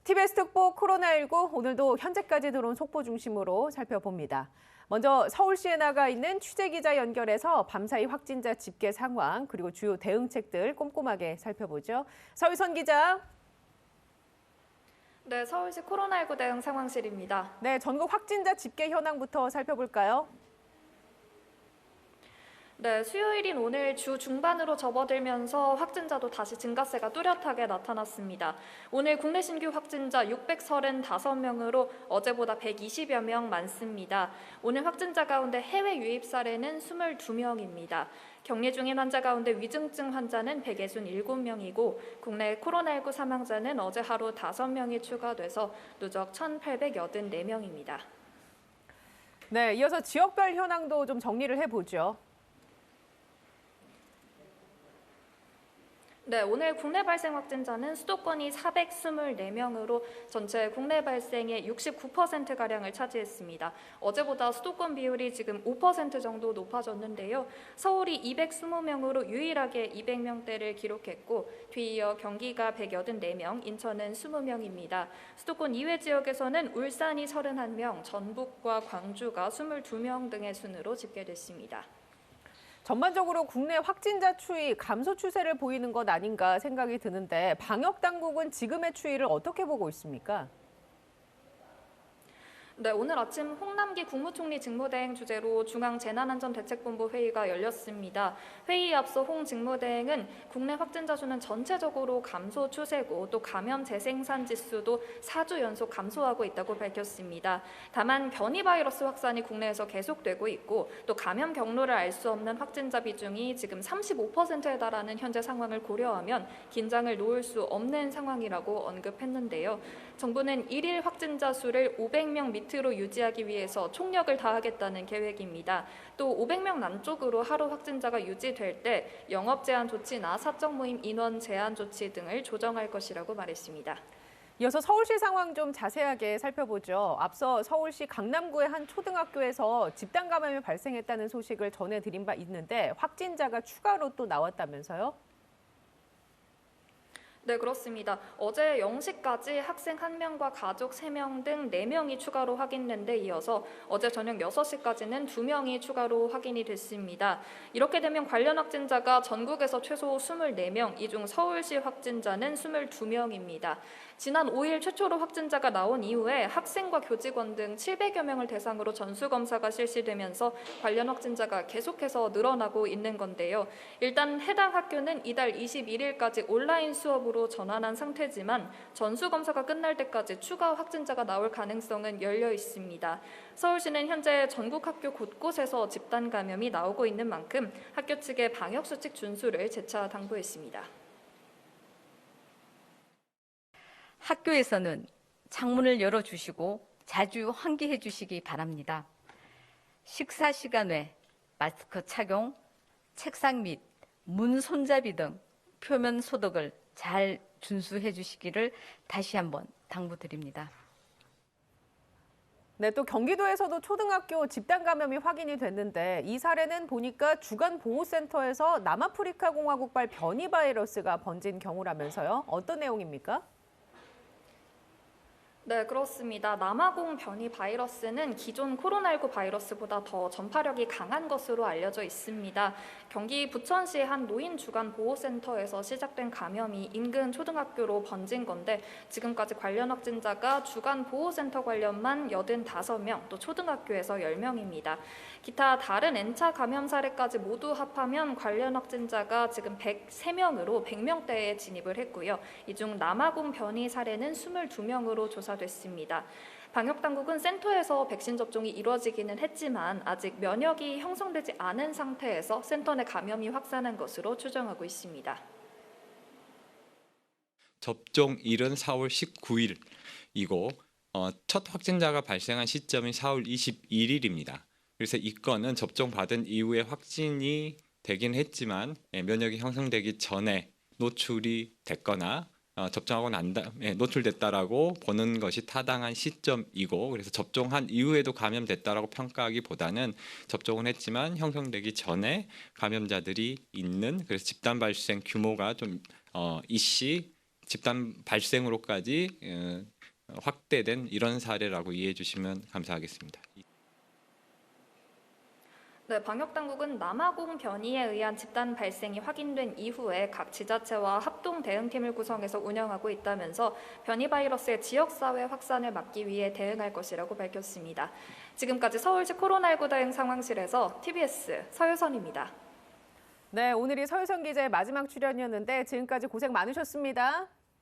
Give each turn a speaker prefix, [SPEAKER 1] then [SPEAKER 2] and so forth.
[SPEAKER 1] TBS 특보 코로나19 오늘도 현재까지 들어온 속보 중심으로 살펴봅니다. 먼저 서울시에 나가 있는 취재기자 연결해서 밤사이 확진자 집계 상황 그리고 주요 대응책들 꼼꼼하게 살펴보죠. 서유선 기자.
[SPEAKER 2] 네, 서울시 코로나19 대응 상황실입니다.
[SPEAKER 1] 네, 전국 확진자 집계 현황부터 살펴볼까요?
[SPEAKER 2] 네, 수요일인 오늘 주 중반으로 접어들면서 확진자도 다시 증가세가 뚜렷하게 나타났습니다. 오늘 국내 신규 확진자 635명으로 어제보다 120여 명 많습니다. 오늘 확진자 가운데 해외 유입 사례는 22명입니다. 격리 중인 환자 가운데 위중증 환자는 167명이고 국내 코로나19 사망자는 어제 하루 5명이 추가돼서 누적 1,884명입니다.
[SPEAKER 1] 네, 이어서 지역별 현황도 좀 정리를 해보죠.
[SPEAKER 2] 네, 오늘 국내 발생 확진자는 수도권이 424명으로 전체 국내 발생의 69%가량을 차지했습니다. 어제보다 수도권 비율이 지금 5% 정도 높아졌는데요. 서울이 220명으로 유일하게 200명대를 기록했고 뒤이어 경기가 184명, 인천은 20명입니다. 수도권 이외 지역에서는 울산이 31명, 전북과 광주가 22명 등의 순으로 집계됐습니다.
[SPEAKER 1] 전반적으로 국내 확진자 추이 감소 추세를 보이는 것 아닌가 생각이 드는데 방역 당국은 지금의 추이를 어떻게 보고 있습니까?
[SPEAKER 2] 네, 오늘 아침 홍남기 국무총리 직무대행 주재로 중앙재난안전대책본부 회의가 열렸습니다. 회의에 앞서 홍 직무대행은 국내 확진자 수는 전체적으로 감소 추세고 또 감염 재생산 지수도 4주 연속 감소하고 있다고 밝혔습니다. 다만 변이 바이러스 확산이 국내에서 계속되고 있고 또 감염 경로를 알 수 없는 확진자 비중이 지금 35%에 달하는 현재 상황을 고려하면 긴장을 놓을 수 없는 상황이라고 언급했는데요. 정부는 일일 확진자 수를 500명 밑으로 유지하기 위해서 총력을 다하겠다는 계획입니다. 또 500명 남쪽으로 하루 확진자가 유지될 때 영업 제한 조치나 사적 모임 인원 제한 조치 등을 조정할 것이라고 말했습니다.
[SPEAKER 1] 이어서 서울시 상황 좀 자세하게 살펴보죠. 앞서 서울시 강남구의 한 초등학교에서 집단 감염이 발생했다는 소식을 전해드린 바 있는데 확진자가 추가로 또 나왔다면서요?
[SPEAKER 2] 네, 그렇습니다. 어제 0시까지 학생 1명과 가족 3명 등 4명이 추가로 확인된 데 이어서 어제 저녁 6시까지는 2명이 추가로 확인이 됐습니다. 이렇게 되면 관련 확진자가 전국에서 최소 24명, 이 중 서울시 확진자는 22명입니다. 지난 5일 최초로 확진자가 나온 이후에 학생과 교직원 등 700여 명을 대상으로 전수검사가 실시되면서 관련 확진자가 계속해서 늘어나고 있는 건데요. 일단 해당 학교는 이달 21일까지 온라인 수업으로 전환한 상태지만 전수검사가 끝날 때까지 추가 확진자가 나올 가능성은 열려 있습니다. 서울시는 현재 전국 학교 곳곳에서 집단 감염이 나오고 있는 만큼 학교 측의 방역수칙 준수를 재차 당부했습니다.
[SPEAKER 3] 학교에서는 창문을 열어주시고 자주 환기해 주시기 바랍니다. 식사 시간 외 마스크 착용, 책상 및 문 손잡이 등 표면 소독을 잘 준수해 주시기를 다시 한번 당부드립니다.
[SPEAKER 1] 네, 또 경기도에서도 초등학교 집단 감염이 확인이 됐는데 이 사례는 보니까 주간보호센터에서 남아프리카 공화국발 변이 바이러스가 번진 경우라면서요. 어떤 내용입니까?
[SPEAKER 2] 네, 그렇습니다. 남아공 변이 바이러스는 기존 코로나19 바이러스보다 더 전파력이 강한 것으로 알려져 있습니다. 경기 부천시의 한 노인 주간 보호센터에서 시작된 감염이 인근 초등학교로 번진 건데 지금까지 관련 확진자가 주간 보호센터 관련만 85명, 또 초등학교에서 10명입니다. 기타 다른 N차 감염 사례까지 모두 합하면 관련 확진자가 지금 103명으로 100명대에 진입을 했고요. 이 중 남아공 변이 사례는 22명으로 조사됐습니다. 방역당국은 센터에서 백신 접종이 이루어지기는 했지만 아직 면역이 형성되지 않은 상태에서 센터 내 감염이 확산한 것으로 추정하고 있습니다.
[SPEAKER 4] 접종일은 4월 19일이고 첫 확진자가 발생한 시점이 4월 21일입니다. 그래서 이 건은 접종받은 이후에 확진이 되긴 했지만 면역이 형성되기 전에 노출이 됐거나 접종하고 난 다음에 노출됐다라고 보는 것이 타당한 시점이고 그래서 접종한 이후에도 감염됐다라고 평가하기보다는 접종은 했지만 형성되기 전에 감염자들이 있는 그래서 집단 발생 규모가 좀 이씨 집단 발생으로까지 확대된 이런 사례라고 이해해 주시면 감사하겠습니다.
[SPEAKER 2] 네, 방역당국은 남아공 변이에 의한 집단 발생이 확인된 이후에 각 지자체와 합동 대응팀을 구성해서 운영하고 있다면서 변이 바이러스의 지역사회 확산을 막기 위해 대응할 것이라고 밝혔습니다. 지금까지 서울시 코로나19 대응 상황실에서 TBS 서유선입니다.
[SPEAKER 1] 네, 오늘이 서유선 기자의 마지막 출연이었는데 지금까지 고생 많으셨습니다.